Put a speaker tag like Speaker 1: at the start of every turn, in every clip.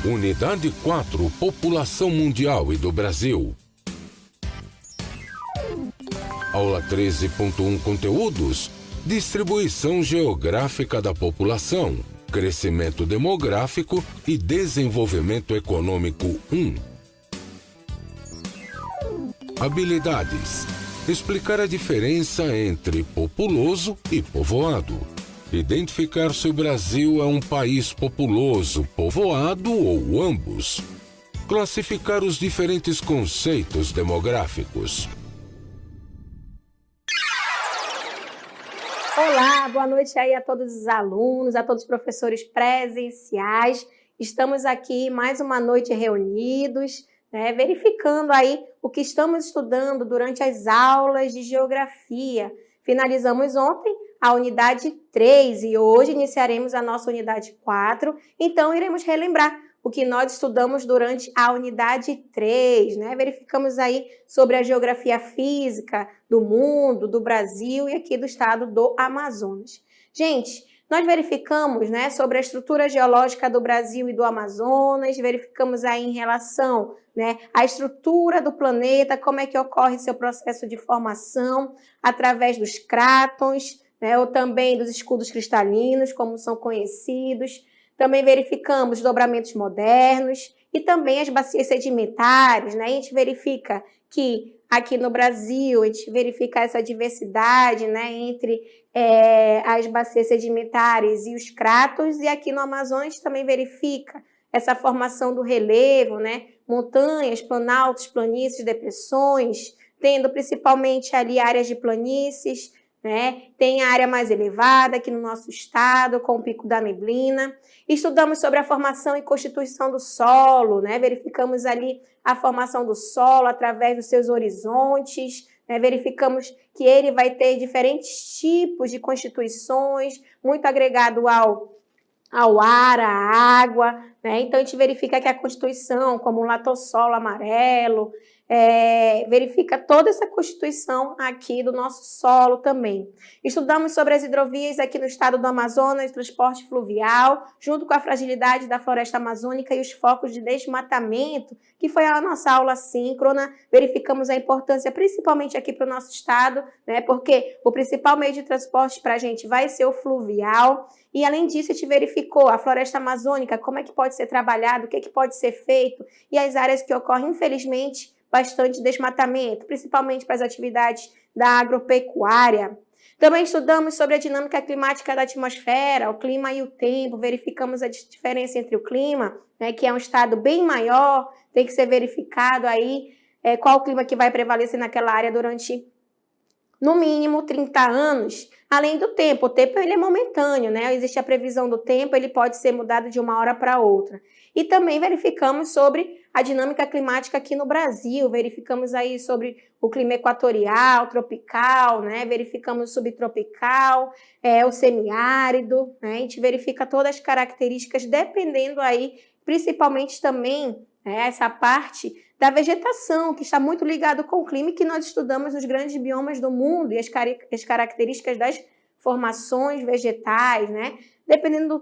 Speaker 1: Unidade 4, População Mundial e do Brasil. Aula 13.1 Conteúdos: Distribuição geográfica da população, crescimento demográfico e desenvolvimento econômico 1. Habilidades: explicar a diferença entre populoso e povoado. Identificar se o Brasil é um país populoso, povoado ou ambos. Classificar os diferentes conceitos demográficos.
Speaker 2: Olá, boa noite aí a todos os alunos, a todos os professores presenciais. Estamos aqui mais uma noite reunidos, verificando aí o que estamos estudando durante as aulas de geografia. Finalizamos ontem a unidade 3 e hoje iniciaremos a nossa unidade 4, então iremos relembrar o que nós estudamos durante a unidade 3, Verificamos aí sobre a geografia física do mundo, do Brasil e aqui do estado do Amazonas. Gente, nós verificamos, sobre a estrutura geológica do Brasil e do Amazonas, verificamos aí em relação, à estrutura do planeta, como é que ocorre seu processo de formação através dos crátons, ou também dos escudos cristalinos, como são conhecidos. Também verificamos dobramentos modernos e também as bacias sedimentares, A gente verifica que aqui no Brasil, a gente verifica essa diversidade, entre as bacias sedimentares e os cratons, e aqui no Amazonas também verifica essa formação do relevo, Montanhas, planaltos, planícies, depressões, tendo principalmente ali áreas de planícies, Tem a área mais elevada aqui no nosso estado, com o Pico da Neblina. Estudamos sobre a formação e constituição do solo, Verificamos ali a formação do solo através dos seus horizontes, Verificamos que ele vai ter diferentes tipos de constituições, muito agregado ao ar, à água, Então, a gente verifica que a constituição, como o latossolo amarelo, verifica toda essa constituição aqui do nosso solo também. Estudamos sobre as hidrovias aqui no estado do Amazonas, transporte fluvial, junto com a fragilidade da floresta amazônica e os focos de desmatamento, que foi a nossa aula síncrona. Verificamos a importância, principalmente aqui para o nosso estado, porque o principal meio de transporte para a gente vai ser o fluvial. E, além disso, a gente verificou a floresta amazônica, como é que pode ser trabalhado, o que pode ser feito, e as áreas que ocorrem, infelizmente, bastante desmatamento, principalmente para as atividades da agropecuária. Também estudamos sobre a dinâmica climática da atmosfera, o clima e o tempo, verificamos a diferença entre o clima, que é um estado bem maior, tem que ser verificado aí qual o clima que vai prevalecer naquela área durante, no mínimo, 30 anos, além do tempo. O tempo ele é momentâneo, Existe a previsão do tempo, ele pode ser mudado de uma hora para outra. E também verificamos sobre a dinâmica climática aqui no Brasil, verificamos aí sobre o clima equatorial, tropical, Verificamos o subtropical, o semiárido, A gente verifica todas as características, dependendo aí, principalmente também, essa parte da vegetação, que está muito ligado com o clima e que nós estudamos nos grandes biomas do mundo e as características das formações vegetais, Dependendo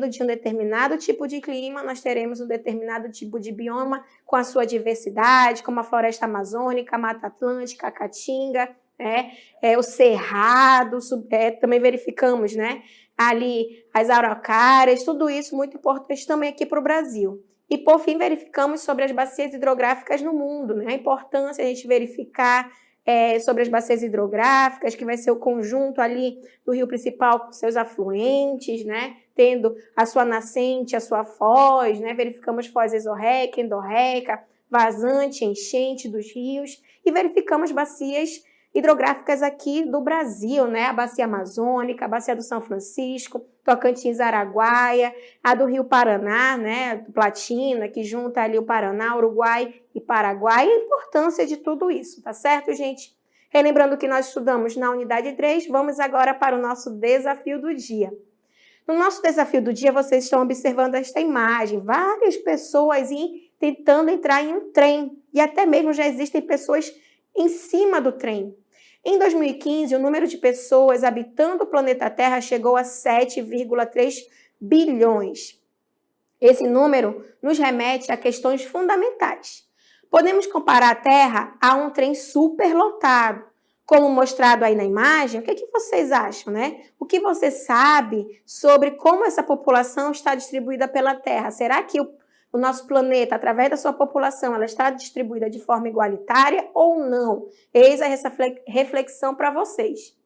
Speaker 2: de um determinado tipo de clima, nós teremos um determinado tipo de bioma com a sua diversidade, como a floresta amazônica, a Mata Atlântica, a Caatinga, o Cerrado, também verificamos, ali as araucárias, tudo isso muito importante também aqui para o Brasil. E, por fim, verificamos sobre as bacias hidrográficas no mundo, A importância de a gente verificar sobre as bacias hidrográficas, que vai ser o conjunto ali do rio principal com seus afluentes, Tendo a sua nascente, a sua foz, Verificamos foz exorreica, endorreica, vazante, enchente dos rios e verificamos bacias hidrográficas aqui do Brasil, A bacia amazônica, a bacia do São Francisco, Tocantins, Araguaia, a do Rio Paraná, do Platina, que junta ali o Paraná, Uruguai e Paraguai, e a importância de tudo isso, tá certo, gente? Relembrando que nós estudamos na unidade 3, vamos agora para o nosso desafio do dia. No nosso desafio do dia, vocês estão observando esta imagem, várias pessoas tentando entrar em um trem, e até mesmo já existem pessoas em cima do trem. Em 2015, o número de pessoas habitando o planeta Terra chegou a 7,3 bilhões. Esse número nos remete a questões fundamentais. Podemos comparar a Terra a um trem superlotado, como mostrado aí na imagem. O que vocês acham, né? O que você sabe sobre como essa população está distribuída pela Terra? Será que o nosso planeta, através da sua população, ela está distribuída de forma igualitária ou não? Eis essa reflexão para vocês.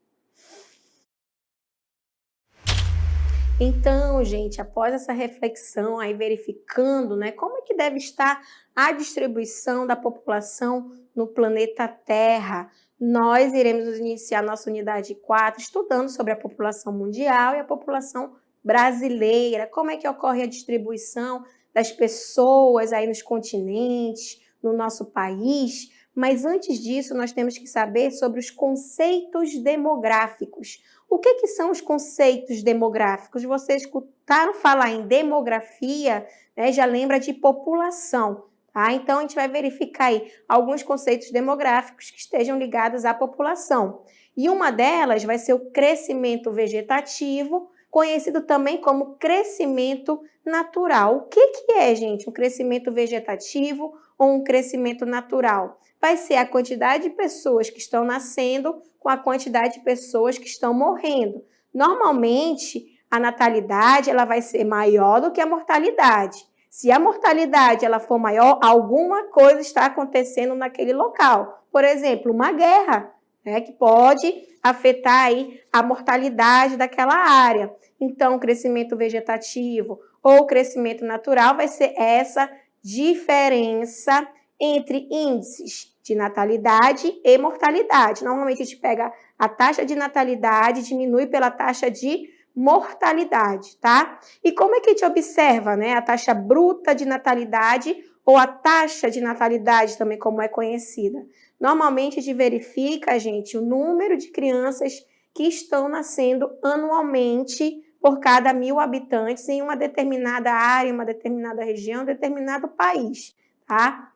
Speaker 2: Então, gente, após essa reflexão aí verificando, né, como é que deve estar a distribuição da população no planeta Terra, nós iremos iniciar nossa unidade 4 estudando sobre a população mundial e a população brasileira, como é que ocorre a distribuição das pessoas aí nos continentes, no nosso país. Mas antes disso, nós temos que saber sobre os conceitos demográficos. O que são os conceitos demográficos? Vocês escutaram falar em demografia, né? Já lembra de população, tá? Então, a gente vai verificar aí alguns conceitos demográficos que estejam ligados à população. E uma delas vai ser o crescimento vegetativo, conhecido também como crescimento natural. O que é, gente, um crescimento vegetativo ou um crescimento natural? Vai ser a quantidade de pessoas que estão nascendo com a quantidade de pessoas que estão morrendo. Normalmente, a natalidade ela vai ser maior do que a mortalidade. Se a mortalidade ela for maior, alguma coisa está acontecendo naquele local. Por exemplo, uma guerra, né, que pode afetar aí a mortalidade daquela área. Então, o crescimento vegetativo ou crescimento natural vai ser essa diferença entre índices de natalidade e mortalidade. Normalmente a gente pega a taxa de natalidade e diminui pela taxa de mortalidade, tá? E como é que a gente observa, né, a taxa bruta de natalidade ou a taxa de natalidade também como é conhecida? Normalmente a gente verifica, gente, o número de crianças que estão nascendo anualmente por cada 1.000 habitantes em uma determinada área, uma determinada região, um determinado país, tá?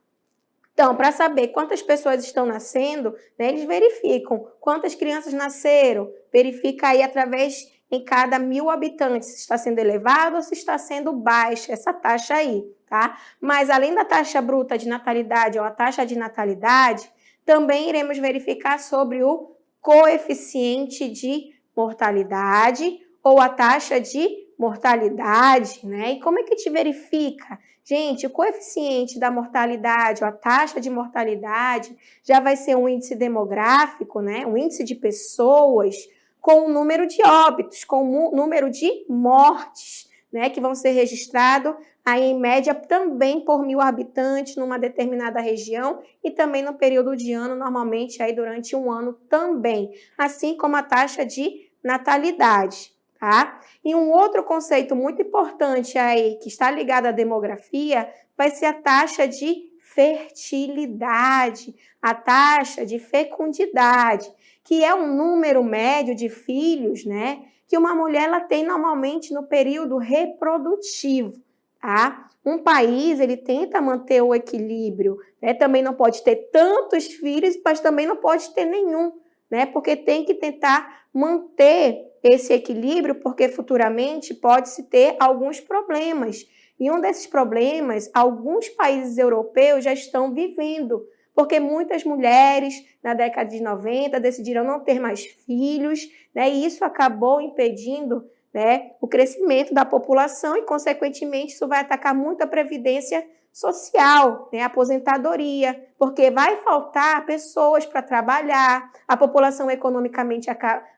Speaker 2: Então, para saber quantas pessoas estão nascendo, né, eles verificam quantas crianças nasceram, verifica aí através em cada 1.000 habitantes se está sendo elevado ou se está sendo baixa essa taxa aí, tá? Mas além da taxa bruta de natalidade ou a taxa de natalidade, também iremos verificar sobre o coeficiente de mortalidade ou a taxa de mortalidade, né? E como é que te verifica? Gente, o coeficiente da mortalidade ou a taxa de mortalidade já vai ser um índice demográfico, né? Um índice de pessoas com o número de óbitos, com o número de mortes, né? Que vão ser registrados aí em média também por 1.000 habitantes numa determinada região e também no período de ano, normalmente aí durante um ano também, assim como a taxa de natalidade. Tá? E um outro conceito muito importante aí, que está ligado à demografia, vai ser a taxa de fertilidade, a taxa de fecundidade, que é um número médio de filhos, né, que uma mulher ela tem normalmente no período reprodutivo, tá? Um país, ele tenta manter o equilíbrio, né? Também não pode ter tantos filhos, mas também não pode ter nenhum, né? Porque tem que tentar manter esse equilíbrio, porque futuramente pode-se ter alguns problemas. E um desses problemas, alguns países europeus já estão vivendo, porque muitas mulheres, na década de 90, decidiram não ter mais filhos, né? E isso acabou impedindo, né, o crescimento da população e, consequentemente, isso vai atacar muito a previdência social, né, a aposentadoria, porque vai faltar pessoas para trabalhar, a população economicamente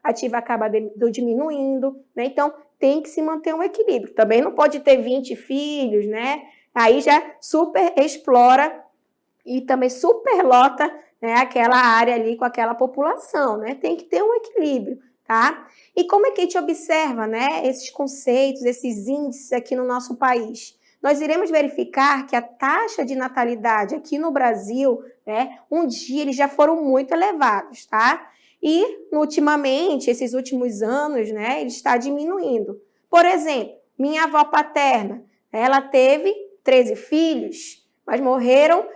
Speaker 2: ativa acaba diminuindo, né? Então tem que se manter um equilíbrio. Também não pode ter 20 filhos, né? Aí já super explora e também superlota, né, aquela área ali com aquela população, né? Tem que ter um equilíbrio, tá? E como é que a gente observa, né, esses conceitos, esses índices aqui no nosso país? Nós iremos verificar que a taxa de natalidade aqui no Brasil, né, um dia eles já foram muito elevados, tá? E, ultimamente, esses últimos anos, né, ele está diminuindo. Por exemplo, minha avó paterna, ela teve 13 filhos, mas morreram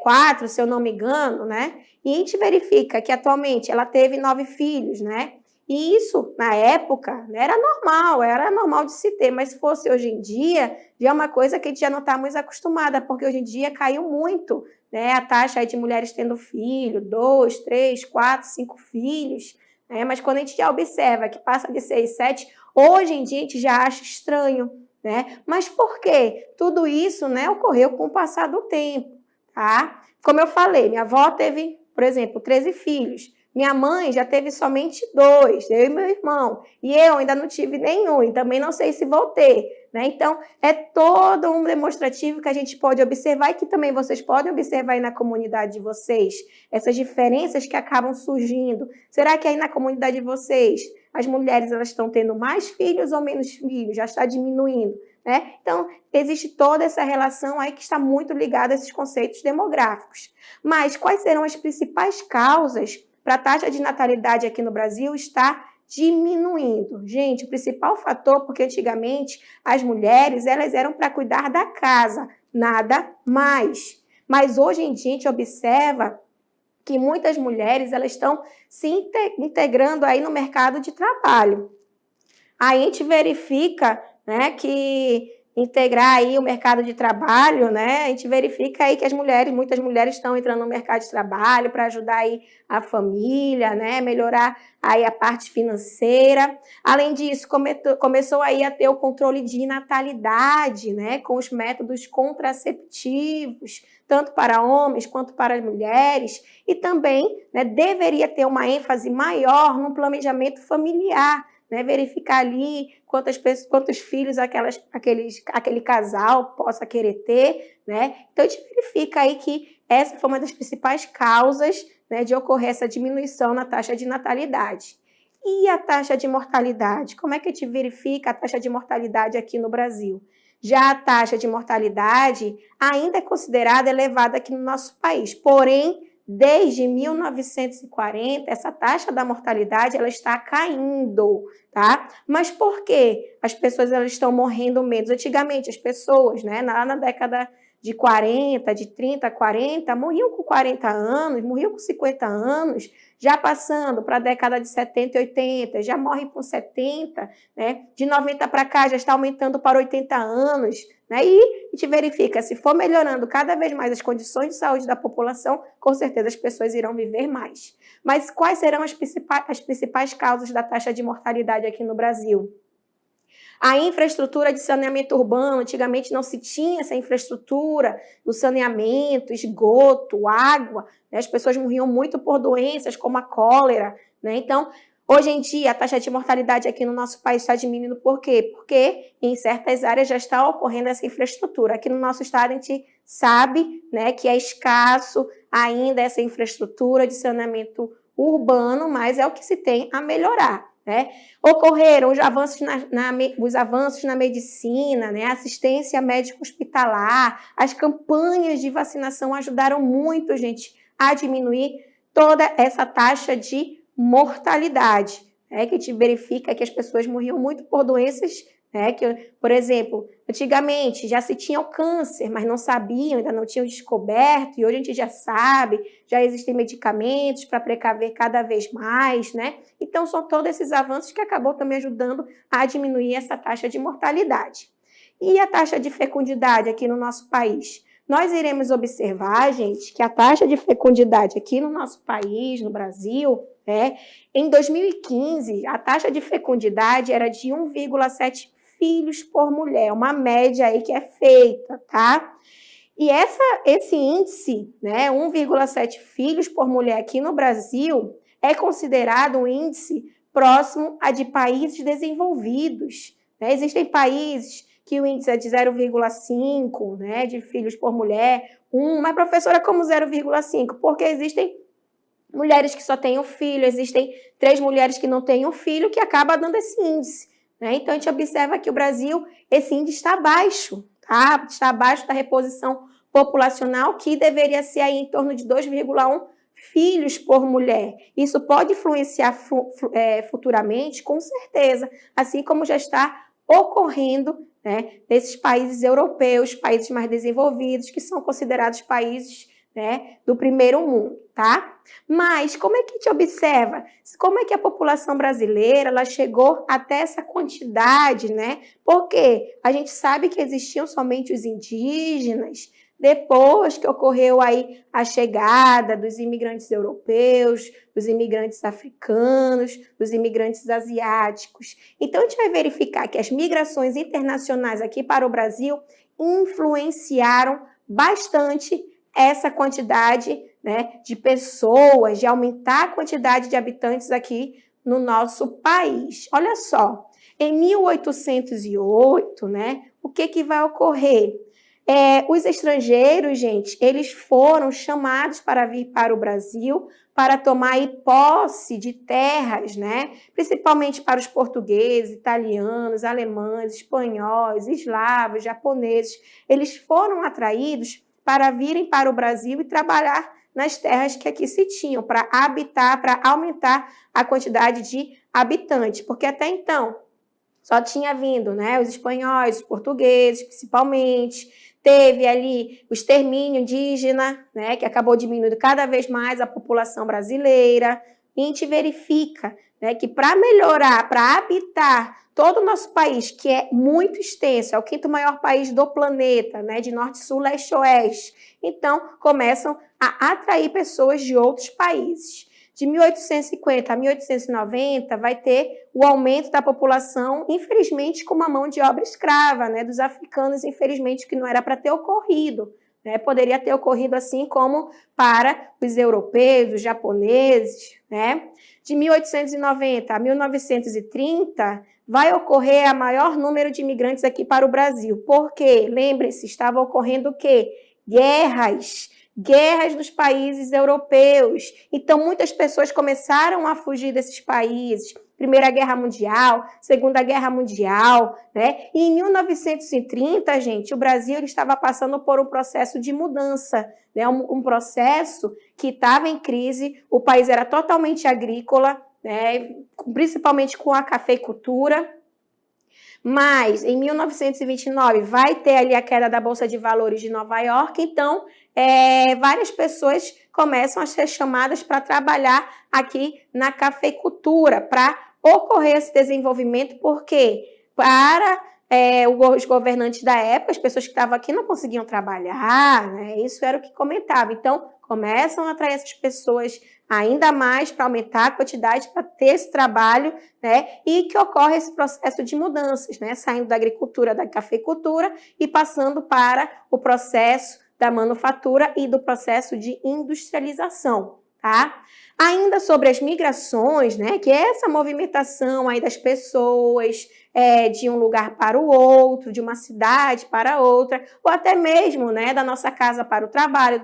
Speaker 2: 4, se eu não me engano, né? E a gente verifica que atualmente ela teve 9 filhos, né? E isso, na época, né, era normal de se ter, mas se fosse hoje em dia, já é uma coisa que a gente já não está muito acostumada, porque hoje em dia caiu muito, né, a taxa aí de mulheres tendo filho, 2, 3, 4, 5 filhos, né, mas quando a gente já observa que passa de 6, 7, hoje em dia a gente já acha estranho, né? Mas por quê? Tudo isso, né, ocorreu com o passar do tempo, tá? Como eu falei, minha avó teve, por exemplo, 13 filhos. Minha mãe já teve somente 2, eu e meu irmão. E eu ainda não tive nenhum, e também não sei se vou ter, né? Então, é todo um demonstrativo que a gente pode observar e que também vocês podem observar aí na comunidade de vocês. Essas diferenças que acabam surgindo. Será que aí na comunidade de vocês, as mulheres elas estão tendo mais filhos ou menos filhos? Já está diminuindo, né? Então, existe toda essa relação aí que está muito ligada a esses conceitos demográficos. Mas quais serão as principais causas para a taxa de natalidade aqui no Brasil estar diminuindo? Gente, o principal fator, porque antigamente as mulheres elas eram para cuidar da casa, nada mais. Mas hoje em dia a gente observa que muitas mulheres elas estão se integrando aí no mercado de trabalho. Aí a gente verifica, né, que integrar aí o mercado de trabalho, né, a gente verifica aí que muitas mulheres estão entrando no mercado de trabalho para ajudar aí a família, né, melhorar aí a parte financeira. Além disso, começou aí a ter o controle de natalidade, né, com os métodos contraceptivos, tanto para homens quanto para as mulheres, e também, né, deveria ter uma ênfase maior no planejamento familiar, né, verificar ali quantos filhos aquele casal possa querer ter, né? Então, a gente verifica aí que essa foi uma das principais causas, né, de ocorrer essa diminuição na taxa de natalidade. E a taxa de mortalidade? Como é que a gente verifica a taxa de mortalidade aqui no Brasil? Já a taxa de mortalidade ainda é considerada elevada aqui no nosso país, porém, desde 1940, essa taxa da mortalidade ela está caindo, tá? Mas por quê? As pessoas elas estão morrendo menos. Antigamente, as pessoas, né, lá na década de 40, de 30, 40, morriam com 40 anos, morriam com 50 anos, já passando para a década de 70 e 80, já morrem com 70, né? De 90 para cá já está aumentando para 80 anos, né? E a gente verifica, se for melhorando cada vez mais as condições de saúde da população, com certeza as pessoas irão viver mais. Mas quais serão as principais causas da taxa de mortalidade aqui no Brasil? A infraestrutura de saneamento urbano, antigamente não se tinha essa infraestrutura do saneamento, esgoto, água, né? As pessoas morriam muito por doenças como a cólera, né? Então, hoje em dia, a taxa de mortalidade aqui no nosso país está diminuindo por quê? Porque em certas áreas já está ocorrendo essa infraestrutura. Aqui no nosso estado, a gente sabe, né, que é escasso ainda essa infraestrutura de saneamento urbano, mas é o que se tem a melhorar, né? Ocorreram os avanços na medicina, né? Assistência médico-hospitalar, as campanhas de vacinação ajudaram muito, gente, a diminuir toda essa taxa de mortalidade, né? Que a gente verifica que as pessoas morriam muito por doenças, né? Que, por exemplo, antigamente já se tinha o câncer, mas não sabiam, ainda não tinham descoberto, e hoje a gente já sabe, já existem medicamentos para precaver cada vez mais, né? Então, são todos esses avanços que acabam também ajudando a diminuir essa taxa de mortalidade. E a taxa de fecundidade aqui no nosso país? Nós iremos observar, gente, que a taxa de fecundidade aqui no nosso país, no Brasil, né, em 2015, a taxa de fecundidade era de 1,7 filhos por mulher, uma média aí que é feita, tá? E esse índice, né, 1,7 filhos por mulher aqui no Brasil, é considerado um índice próximo a de países desenvolvidos, né? Existem países que o índice é de 0,5, né, de filhos por mulher, mas professora, como 0,5? Porque existem mulheres que só têm um filho, existem 3 mulheres que não têm um filho, que acaba dando esse índice, né? Então, a gente observa que o Brasil, esse índice está baixo, tá? Está abaixo da reposição populacional, que deveria ser aí em torno de 2,1 filhos por mulher. Isso pode influenciar futuramente, com certeza, assim como já está ocorrendo, né, nesses países europeus, países mais desenvolvidos, que são considerados países, né, do primeiro mundo. tá? Mas como é que a gente observa? Como é que a população brasileira ela chegou até essa quantidade, né? Porque a gente sabe que existiam somente os indígenas, depois que ocorreu aí a chegada dos imigrantes europeus, dos imigrantes africanos, dos imigrantes asiáticos. Então, a gente vai verificar que as migrações internacionais aqui para o Brasil influenciaram bastante essa quantidade, né, de pessoas, de aumentar a quantidade de habitantes aqui no nosso país. Olha só, em 1808, né, o que vai ocorrer? Os estrangeiros, gente, eles foram chamados para vir para o Brasil para tomar aí posse de terras, né? Principalmente para os portugueses, italianos, alemães, espanhóis, eslavos, japoneses. Eles foram atraídos para virem para o Brasil e trabalhar nas terras que aqui se tinham, para habitar, para aumentar a quantidade de habitantes, porque até então só tinha vindo, né, os espanhóis, os portugueses, principalmente. Teve ali o extermínio indígena, né, que acabou diminuindo cada vez mais a população brasileira. E a gente verifica, né, que para melhorar, para habitar todo o nosso país, que é muito extenso, é o 5º maior país do planeta, né, de norte, sul, leste, oeste. Então, começam a atrair pessoas de outros países. De 1850 a 1890 vai ter o aumento da população, infelizmente com uma mão de obra escrava, né, dos africanos, infelizmente que não era para ter ocorrido, né, poderia ter ocorrido assim como para os europeus, os japoneses, né. De 1890 a 1930 vai ocorrer a maior número de imigrantes aqui para o Brasil, porque, lembre-se, estava ocorrendo o quê? Guerras nos países europeus. Então, muitas pessoas começaram a fugir desses países. Primeira Guerra Mundial, Segunda Guerra Mundial, né? E em 1930, gente, o Brasil ele estava passando por um processo de mudança, né? Um processo que estava em crise, o país era totalmente agrícola, né? Principalmente com a cafeicultura. Mas, em 1929, vai ter ali a queda da Bolsa de Valores de Nova York, então, várias pessoas começam a ser chamadas para trabalhar aqui na cafeicultura, para ocorrer esse desenvolvimento, porque para os governantes da época, as pessoas que estavam aqui não conseguiam trabalhar, né? Isso era o que comentava. Então, começam a atrair essas pessoas ainda mais para aumentar a quantidade, para ter esse trabalho, né? E que ocorre esse processo de mudanças, né? Saindo da agricultura, da cafeicultura e passando para o processo da manufatura e do processo de industrialização, tá? Ainda sobre as migrações, né? Que é essa movimentação aí das pessoas de um lugar para o outro, de uma cidade para outra, ou até mesmo, né, da nossa casa para o trabalho,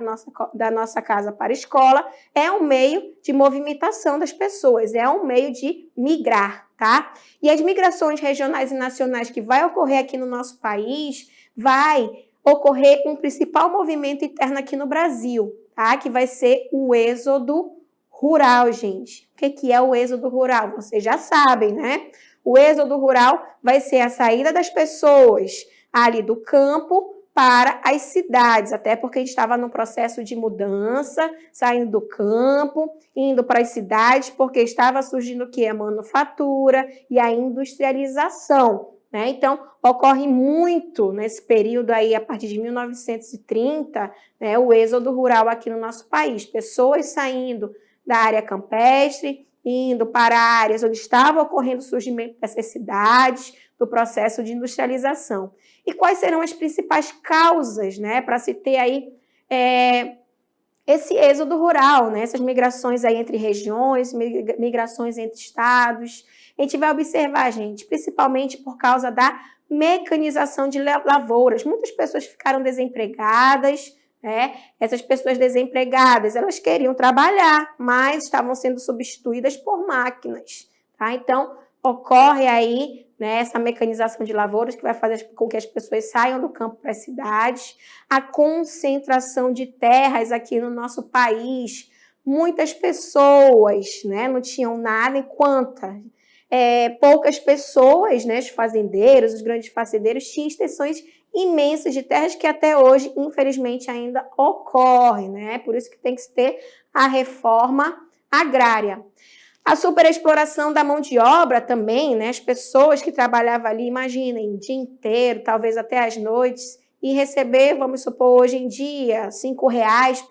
Speaker 2: da nossa casa para a escola, é um meio de movimentação das pessoas, é um meio de migrar, tá? E as migrações regionais e nacionais que vai ocorrer aqui no nosso país, vai ocorrer um principal movimento interno aqui no Brasil, tá? Que vai ser o êxodo rural, gente. O que é o êxodo rural? Vocês já sabem, né? O êxodo rural vai ser a saída das pessoas ali do campo para as cidades, até porque a gente estava num processo de mudança, saindo do campo, indo para as cidades, porque estava surgindo o que? A manufatura e a industrialização, né? Então, ocorre muito nesse período aí, a partir de 1930, né, o êxodo rural aqui no nosso país. Pessoas saindo da área campestre, indo para áreas onde estava ocorrendo o surgimento dessas cidades, do processo de industrialização. E quais serão as principais causas, né, para se ter aí esse êxodo rural, né, essas migrações aí entre regiões, migrações entre estados? A gente vai observar, gente, principalmente por causa da mecanização de lavouras. Muitas pessoas ficaram desempregadas, né? Essas pessoas desempregadas, elas queriam trabalhar, mas estavam sendo substituídas por máquinas, tá? Então, ocorre aí, né, essa mecanização de lavouras que vai fazer com que as pessoas saiam do campo para as cidades. A concentração de terras aqui no nosso país. Muitas pessoas, né, não tinham nada, enquanto poucas pessoas, né, os fazendeiros, os grandes fazendeiros, tinham extensões imensas de terras que até hoje, infelizmente, ainda ocorre, né? Por isso que tem que ter a reforma agrária. A superexploração da mão de obra também, né? As pessoas que trabalhavam ali, imaginem, o dia inteiro, talvez até as noites, e receber, vamos supor, hoje em dia, R$ 5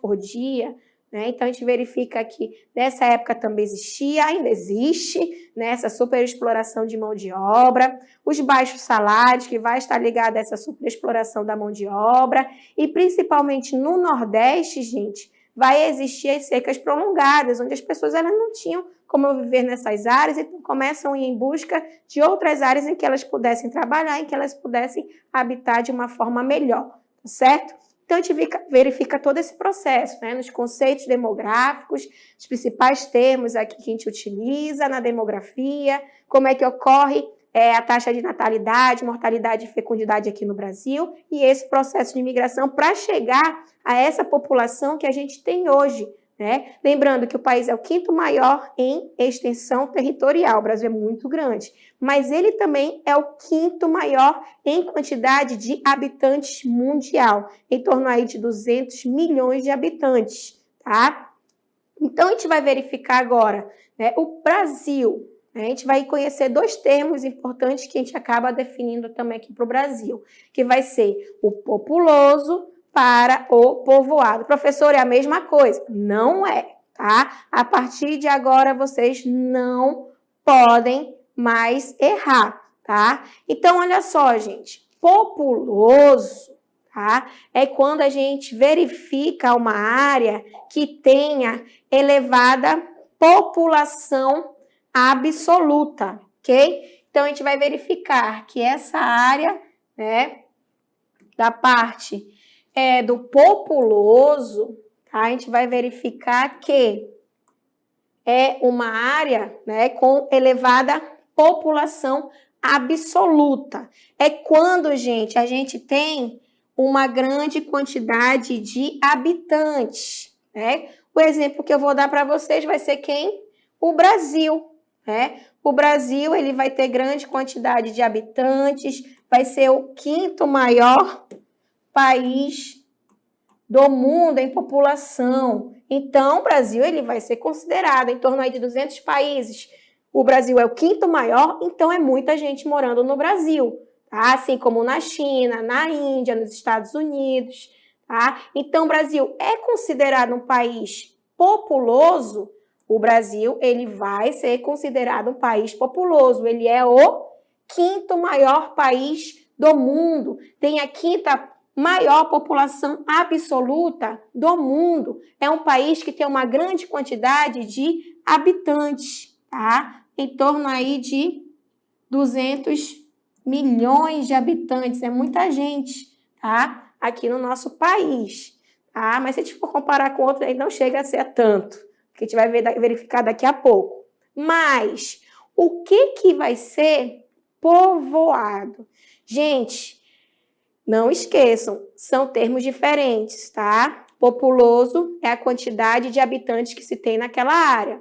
Speaker 2: por dia, né? Então, a gente verifica que nessa época também existia, ainda existe, né, essa superexploração de mão de obra, os baixos salários, que vai estar ligado a essa superexploração da mão de obra, e principalmente no Nordeste, gente, vai existir as secas prolongadas, onde as pessoas elas não tinham como viver nessas áreas, então começam a ir em busca de outras áreas em que elas pudessem trabalhar, em que elas pudessem habitar de uma forma melhor, certo? Então, a gente verifica todo esse processo, né? Nos conceitos demográficos, os principais termos aqui que a gente utiliza na demografia, como é que ocorre a taxa de natalidade, mortalidade e fecundidade aqui no Brasil, e esse processo de imigração para chegar a essa população que a gente tem hoje, né? Lembrando que o país é o 5º maior em extensão territorial, o Brasil é muito grande, mas ele também é o 5º maior em quantidade de habitantes mundial, em torno aí de 200 milhões de habitantes, tá? Então, a gente vai verificar agora, né, o Brasil. A gente vai conhecer 2 termos importantes que a gente acaba definindo também aqui para o Brasil, que vai ser o populoso para o povoado. Professor, é a mesma coisa? Não é, tá? A partir de agora, vocês não podem mais errar, tá? Então, olha só, gente, populoso, tá? É quando a gente verifica uma área que tenha elevada população absoluta, ok? Então, a gente vai verificar que essa área, né, da parte do populoso, tá? A gente vai verificar que é uma área, né, com elevada população absoluta. É quando, gente, a gente tem uma grande quantidade de habitantes, né? O exemplo que eu vou dar para vocês vai ser quem? O Brasil, né? O Brasil, ele vai ter grande quantidade de habitantes, vai ser o 5º maior país do mundo em população. Então, o Brasil ele vai ser considerado em torno aí de 200 países. O Brasil é o 5º maior, então é muita gente morando no Brasil, tá? Assim como na China, na Índia, nos Estados Unidos, tá? Então, o Brasil é considerado um país populoso. O Brasil ele vai ser considerado um país populoso. Ele é o 5º maior país do mundo. Tem a 5ª maior população absoluta do mundo. É um país que tem uma grande quantidade de habitantes, tá? Em torno aí de 200 milhões de habitantes. É muita gente, tá? Aqui no nosso país, tá? Mas se a gente for comparar com outro, aí não chega a ser tanto, que a gente vai verificar daqui a pouco. Mas o que vai ser povoado? Gente, não esqueçam, são termos diferentes, tá? Populoso é a quantidade de habitantes que se tem naquela área.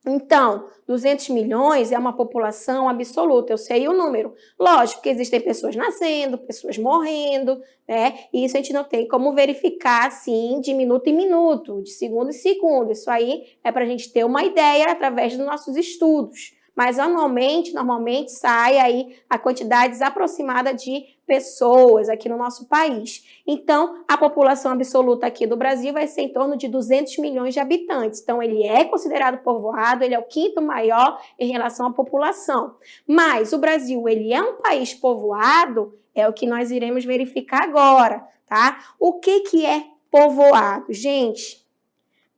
Speaker 2: Então, 200 milhões é uma população absoluta, eu sei o número. Lógico que existem pessoas nascendo, pessoas morrendo, né? E isso a gente não tem como verificar, assim, de minuto em minuto, de segundo em segundo. Isso aí é para a gente ter uma ideia através dos nossos estudos. Mas normalmente sai aí a quantidade aproximada de pessoas aqui no nosso país. Então, a população absoluta aqui do Brasil vai ser em torno de 200 milhões de habitantes. Então, ele é considerado povoado, ele é o 5º maior em relação à população. Mas o Brasil, ele é um país povoado, é o que nós iremos verificar agora, tá? O que é povoado? Gente,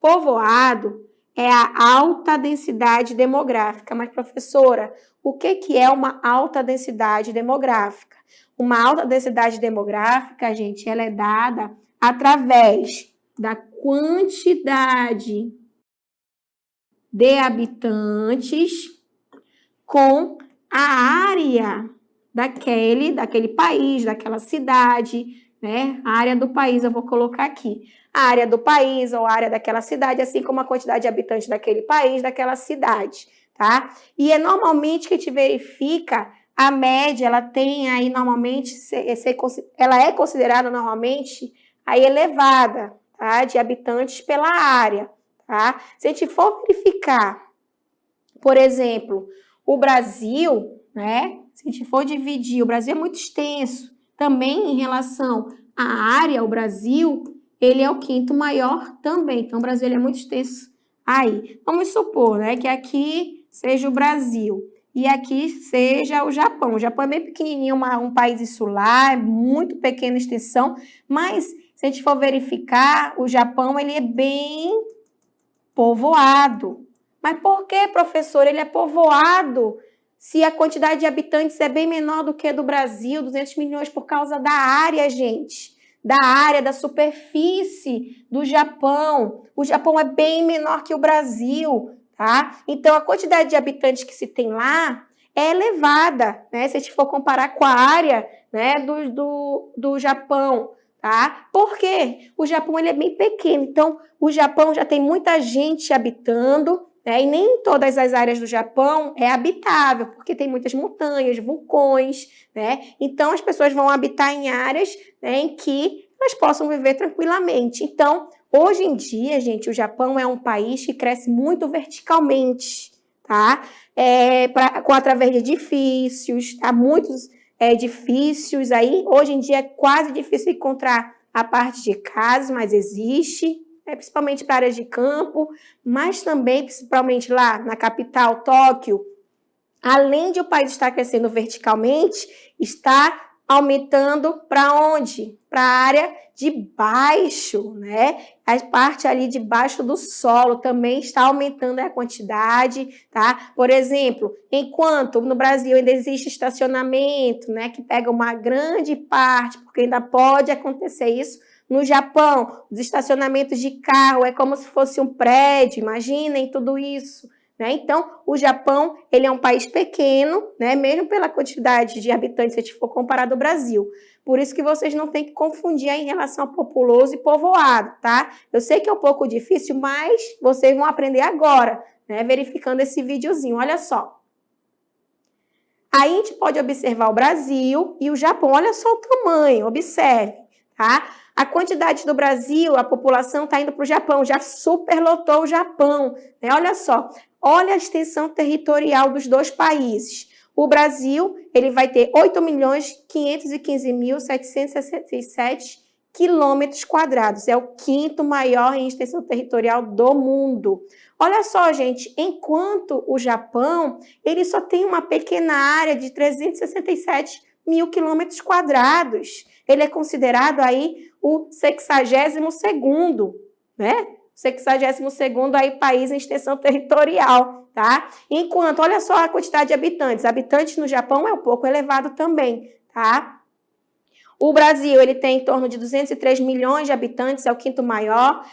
Speaker 2: povoado é a alta densidade demográfica. Mas, professora, o que é uma alta densidade demográfica? Uma alta densidade demográfica, gente, ela é dada através da quantidade de habitantes com a área daquele país, daquela cidade, né? A área do país eu vou colocar aqui. A área do país ou a área daquela cidade, assim como a quantidade de habitantes daquele país, daquela cidade, tá? E é normalmente que a gente verifica a média, ela tem aí normalmente, ela é considerada normalmente aí elevada, tá? De habitantes pela área, tá? Se a gente for verificar, por exemplo, o Brasil, né? Se a gente for dividir, o Brasil é muito extenso. Também em relação à área, o Brasil, ele é o 5º maior também. Então, o Brasil ele é muito extenso aí. Vamos supor, né, que aqui seja o Brasil e aqui seja o Japão. O Japão é bem pequenininho, um país insular, muito pequena extensão, mas se a gente for verificar, o Japão ele é bem povoado. Mas por que, professor, ele é povoado se a quantidade de habitantes é bem menor do que a do Brasil, 200 milhões, por causa da área, gente? Da área, da superfície do Japão. O Japão é bem menor que o Brasil, tá? Então, a quantidade de habitantes que se tem lá é elevada, né? Se a gente for comparar com a área, né, do Japão, tá? Por quê? O Japão ele é bem pequeno, então o Japão já tem muita gente habitando, né? E nem todas as áreas do Japão é habitável, porque tem muitas montanhas, vulcões, né? Então as pessoas vão habitar em áreas, né, em que elas possam viver tranquilamente. Então, hoje em dia, gente, o Japão é um país que cresce muito verticalmente, tá? Através de edifícios, tá? Muitos edifícios aí. Hoje em dia é quase difícil encontrar a parte de casas, mas existe, principalmente para áreas de campo, mas também, principalmente lá na capital, Tóquio, além de o país estar crescendo verticalmente, está aumentando para onde? Para a área de baixo, né? A parte ali de baixo do solo também está aumentando a quantidade, tá? Por exemplo, enquanto no Brasil ainda existe estacionamento, né, que pega uma grande parte, porque ainda pode acontecer isso, no Japão, os estacionamentos de carro é como se fosse um prédio, imaginem tudo isso. Né? Então, o Japão ele é um país pequeno, né? Mesmo pela quantidade de habitantes, se a gente for comparar do Brasil. Por isso que vocês não têm que confundir aí em relação a populoso e povoado, tá? Eu sei que é um pouco difícil, mas vocês vão aprender agora, né? Verificando esse videozinho. Olha só. Aí a gente pode observar o Brasil e o Japão. Olha só o tamanho, observe, tá? A quantidade do Brasil, a população está indo para o Japão, já superlotou o Japão, né? Olha só. Olha a extensão territorial dos dois países. O Brasil, ele vai ter 8.515.767 quilômetros quadrados. É o 5º maior em extensão territorial do mundo. Olha só, gente, enquanto o Japão, ele só tem uma pequena área de 367 mil quilômetros quadrados. Ele é considerado aí o 62º, né? 62º aí país em extensão territorial, tá? Enquanto, olha só a quantidade de habitantes. Habitantes no Japão é um pouco elevado também, tá? O Brasil, ele tem em torno de 203 milhões de habitantes, é o 5º maior.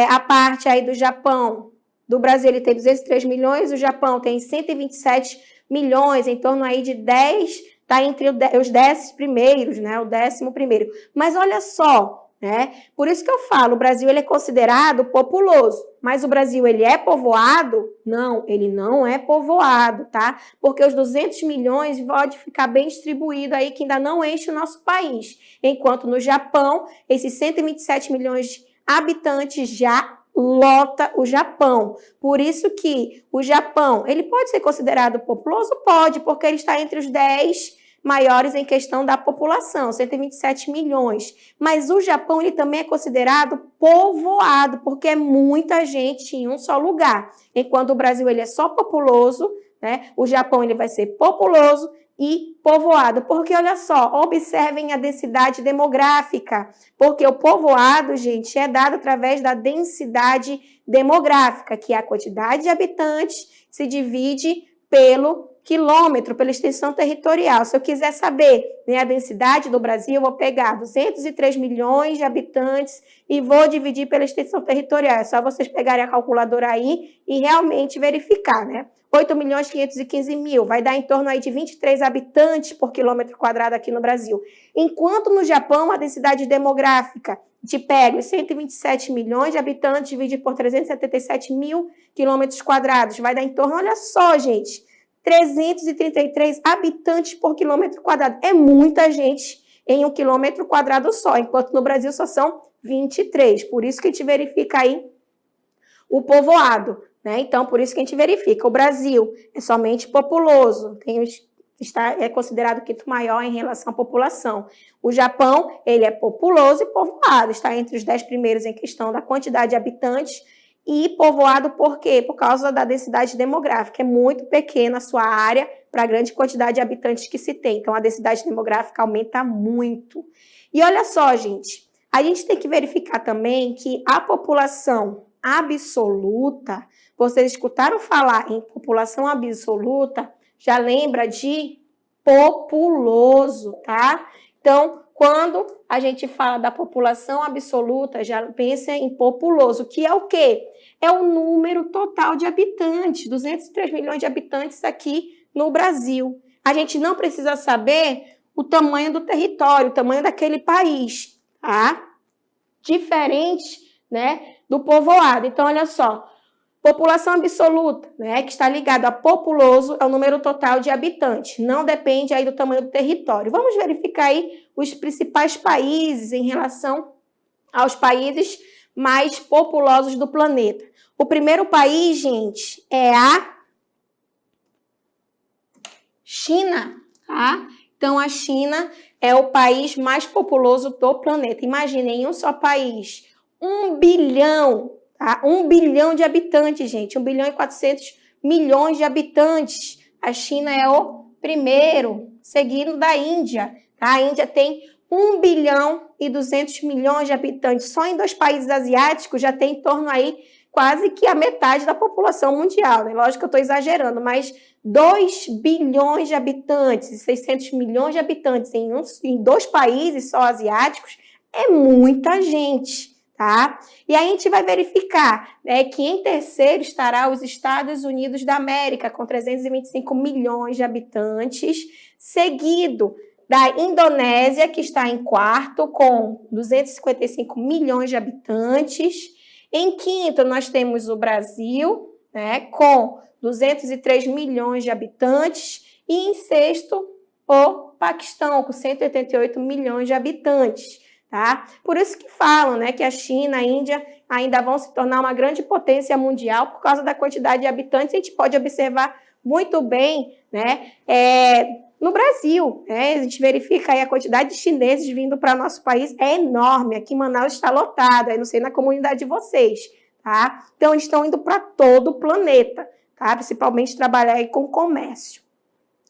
Speaker 2: A parte aí do Japão, do Brasil, ele tem 203 milhões, o Japão tem 127 milhões, em torno aí de 10, tá entre os 10 primeiros, né? O 11º. Mas olha só, né? Por isso que eu falo, o Brasil ele é considerado populoso, mas o Brasil ele é povoado? Não, ele não é povoado, tá? Porque os 200 milhões pode ficar bem distribuído aí, que ainda não enche o nosso país. Enquanto no Japão, esses 127 milhões de habitantes já lota o Japão. Por isso que o Japão, ele pode ser considerado populoso? Pode, porque ele está entre os 10 maiores em questão da população, 127 milhões. Mas o Japão ele também é considerado povoado, porque é muita gente em um só lugar. Enquanto o Brasil ele é só populoso, né? O Japão ele vai ser populoso e povoado. Porque, olha só, observem a densidade demográfica. Porque o povoado, gente, é dado através da densidade demográfica, que é a quantidade de habitantes se divide pelo quilômetro, pela extensão territorial. Se eu quiser saber, né, a densidade do Brasil, eu vou pegar 203 milhões de habitantes e vou dividir pela extensão territorial. É só vocês pegarem a calculadora aí e realmente verificar, né? 8.515.000, vai dar em torno aí de 23 habitantes por quilômetro quadrado aqui no Brasil. Enquanto no Japão, a densidade demográfica te pega os 127 milhões de habitantes dividido por 377 mil quilômetros quadrados, vai dar em torno, olha só, gente, 333 habitantes por quilômetro quadrado. É muita gente em 1 quilômetro quadrado só, enquanto no Brasil só são 23. Por isso que a gente verifica aí o povoado, né? Então, por isso que a gente verifica. O Brasil é somente populoso, é considerado o quinto maior em relação à população. O Japão, ele é populoso e povoado, está entre os 10 primeiros em questão da quantidade de habitantes. E povoado por quê? Por causa da densidade demográfica. É muito pequena a sua área para a grande quantidade de habitantes que se tem. Então, a densidade demográfica aumenta muito. E olha só, gente, a gente tem que verificar também que a população absoluta, vocês escutaram falar em população absoluta, já lembra de populoso, tá? Então, quando a gente fala da população absoluta, já pensa em populoso, que é o quê? É o número total de habitantes, 203 milhões de habitantes aqui no Brasil. A gente não precisa saber o tamanho do território, o tamanho daquele país, tá? Diferente, né, do povoado. Então, olha só, população absoluta, né, que está ligado a populoso, é o número total de habitantes. Não depende aí do tamanho do território. Vamos verificar aí os principais países em relação aos países mais populosos do planeta. O primeiro país, gente, é a China, tá? Então, a China é o país mais populoso do planeta. Imaginem, em um só país, 1 bilhão, tá? 1 bilhão de habitantes, gente. 1 bilhão e 400 milhões de habitantes. A China é o primeiro, seguido da Índia. Tá? A Índia tem 1 bilhão e 200 milhões de habitantes. Só em 2 países asiáticos já tem em torno aí quase que a metade da população mundial. Né? Lógico que eu estou exagerando, mas 2 bilhões de habitantes e 600 milhões de habitantes em 2 países só asiáticos é muita gente. Tá? E aí a gente vai verificar, né, que em terceiro estará os Estados Unidos da América, com 325 milhões de habitantes, seguido da Indonésia, que está em quarto, com 255 milhões de habitantes. Em quinto, nós temos o Brasil, né, com 203 milhões de habitantes. E em sexto, o Paquistão, com 188 milhões de habitantes. Tá? Por isso que falam, né, que a China, a Índia ainda vão se tornar uma grande potência mundial por causa da quantidade de habitantes. A gente pode observar muito bem, né, no Brasil. Né, a gente verifica aí a quantidade de chineses vindo para nosso país é enorme. Aqui em Manaus está lotado, aí não sei na comunidade de vocês. Tá? Então, eles estão indo para todo o planeta, tá? Principalmente trabalhar aí com comércio.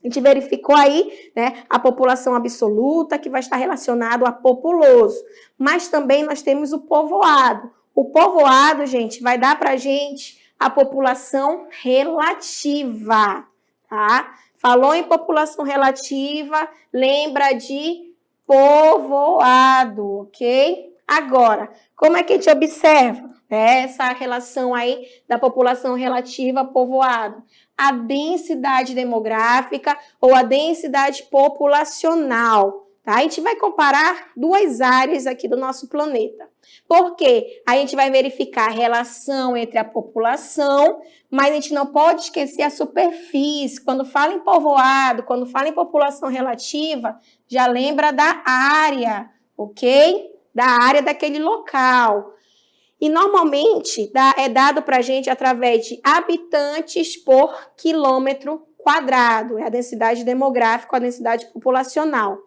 Speaker 2: A gente verificou aí, né, a população absoluta, que vai estar relacionado a populoso. Mas também nós temos o povoado. O povoado, gente, vai dar para a gente a população relativa, tá? Falou em população relativa, lembra de povoado, ok? Agora, como é que a gente observa, né, essa relação aí da população relativa a povoado? A densidade demográfica ou a densidade populacional, tá? A gente vai comparar 2 áreas aqui do nosso planeta. Por quê? A gente vai verificar a relação entre a população, mas a gente não pode esquecer a superfície. Quando fala em povoado, quando fala em população relativa, já lembra da área, ok? Da área daquele local. E normalmente é dado para a gente através de habitantes por quilômetro quadrado. É a densidade demográfica, a densidade populacional.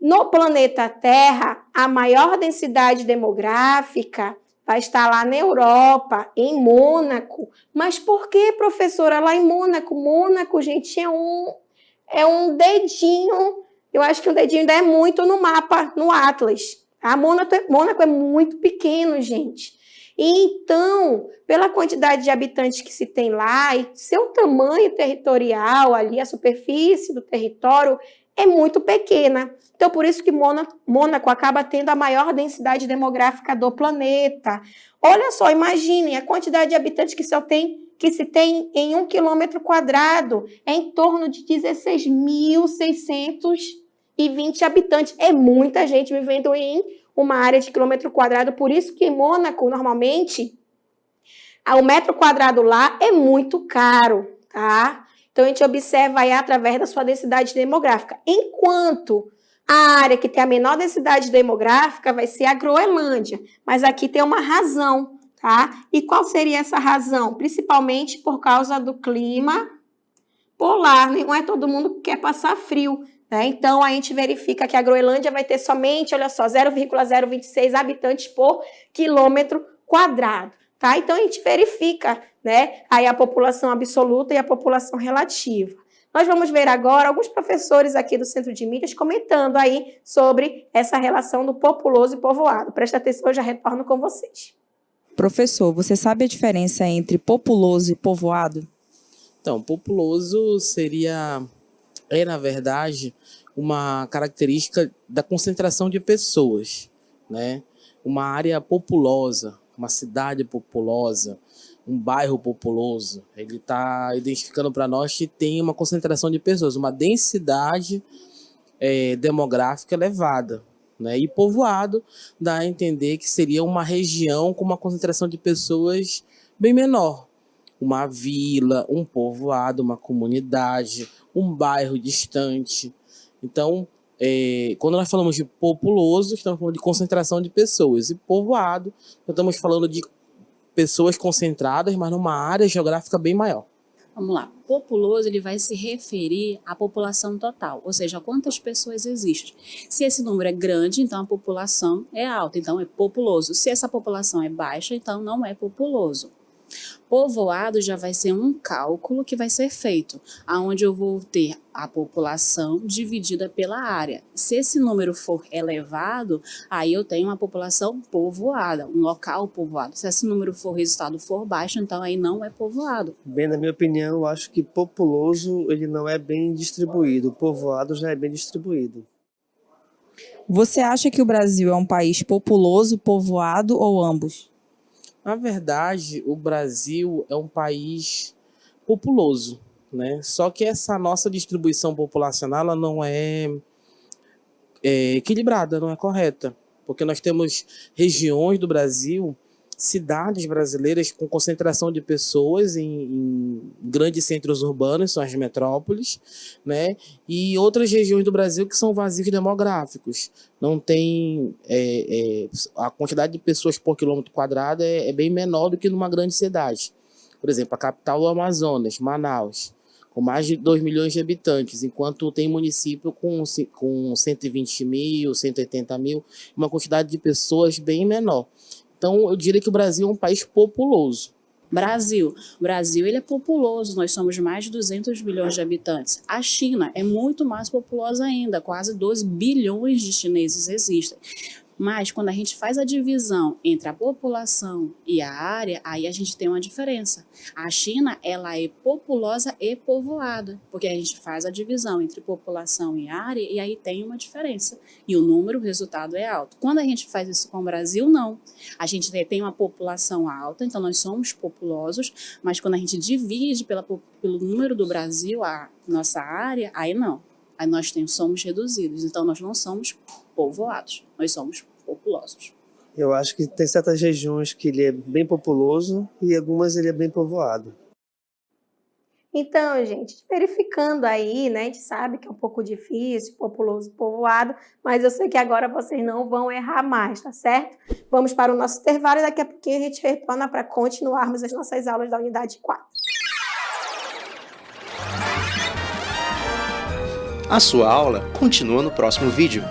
Speaker 2: No planeta Terra, a maior densidade demográfica vai estar lá na Europa, em Mônaco. Mas por que, professora, lá em Mônaco? Mônaco, gente, é um dedinho. Eu acho que um dedinho ainda é muito no mapa, no Atlas. Tá? Mônaco é muito pequeno, gente. Então, pela quantidade de habitantes que se tem lá e seu tamanho territorial ali, a superfície do território é muito pequena. Então, por isso que Mônaco acaba tendo a maior densidade demográfica do planeta. Olha só, imaginem a quantidade de habitantes que se tem em 1 quilômetro quadrado. É em torno de 16.620 habitantes. É muita gente vivendo em uma área de quilômetro quadrado, por isso que em Mônaco, normalmente, o metro quadrado lá é muito caro, tá? Então, a gente observa aí através da sua densidade demográfica. Enquanto a área que tem a menor densidade demográfica vai ser a Groenlândia. Mas aqui tem uma razão, tá? E qual seria essa razão? Principalmente por causa do clima polar. Não é todo mundo que quer passar frio, né? Então, a gente verifica que a Groenlândia vai ter somente, olha só, 0,026 habitantes por quilômetro quadrado, tá? Então, a gente verifica, né, aí a população absoluta e a população relativa. Nós vamos ver agora alguns professores aqui do Centro de Mídias comentando aí sobre essa relação do populoso e povoado. Presta atenção, eu já retorno com vocês.
Speaker 3: Professor, você sabe a diferença entre populoso e povoado?
Speaker 4: Então, populoso é na verdade, uma característica da concentração de pessoas, né? Uma área populosa, uma cidade populosa, um bairro populoso, ele está identificando para nós que tem uma concentração de pessoas, uma densidade demográfica elevada, né? E povoado dá a entender que seria uma região com uma concentração de pessoas bem menor, uma vila, um povoado, uma comunidade, um bairro distante. Então, quando nós falamos de populoso, estamos falando de concentração de pessoas, e povoado, estamos falando de pessoas concentradas, mas numa área geográfica bem maior.
Speaker 5: Vamos lá, populoso ele vai se referir à população total, ou seja, quantas pessoas existem. Se esse número é grande, então a população é alta, então é populoso. Se essa população é baixa, então não é populoso. Povoado já vai ser um cálculo que vai ser feito, onde eu vou ter a população dividida pela área. Se esse número for elevado, aí eu tenho uma população povoada, um local povoado. Se esse resultado for baixo, então aí não é povoado.
Speaker 6: Bem, na minha opinião, eu acho que populoso ele não é bem distribuído, povoado já é bem distribuído.
Speaker 3: Você acha que o Brasil é um país populoso, povoado ou ambos?
Speaker 4: Na verdade, o Brasil é um país populoso, né? Só que essa nossa distribuição populacional ela não é equilibrada, não é correta. Porque nós temos regiões do Brasil, cidades brasileiras com concentração de pessoas em grandes centros urbanos, são as metrópoles, né? E outras regiões do Brasil que são vazios demográficos. Não tem a quantidade de pessoas por quilômetro quadrado é bem menor do que numa grande cidade. Por exemplo, a capital do Amazonas, Manaus, com mais de 2 milhões de habitantes, enquanto tem município com 120 mil, 180 mil, uma quantidade de pessoas bem menor. Então, eu diria que o Brasil é um país populoso.
Speaker 5: Brasil ele é populoso, nós somos mais de 200 milhões de habitantes. A China é muito mais populosa ainda, quase 12 bilhões de chineses existem. Mas quando a gente faz a divisão entre a população e a área, aí a gente tem uma diferença. A China, ela é populosa e povoada, porque a gente faz a divisão entre população e área e aí tem uma diferença. E o resultado é alto. Quando a gente faz isso com o Brasil, não. A gente tem uma população alta, então nós somos populosos, mas quando a gente divide pelo número do Brasil, a nossa área, aí não. Aí nós somos reduzidos, então nós não somos povoados, nós somos populosos.
Speaker 6: Eu acho que tem certas regiões que ele é bem populoso e algumas ele é bem povoado.
Speaker 2: Então, gente, verificando aí, né, a gente sabe que é um pouco difícil, populoso, povoado, mas eu sei que agora vocês não vão errar mais, tá certo? Vamos para o nosso intervalo e daqui a pouquinho a gente retorna para continuarmos as nossas aulas da unidade 4.
Speaker 7: A sua aula continua no próximo vídeo.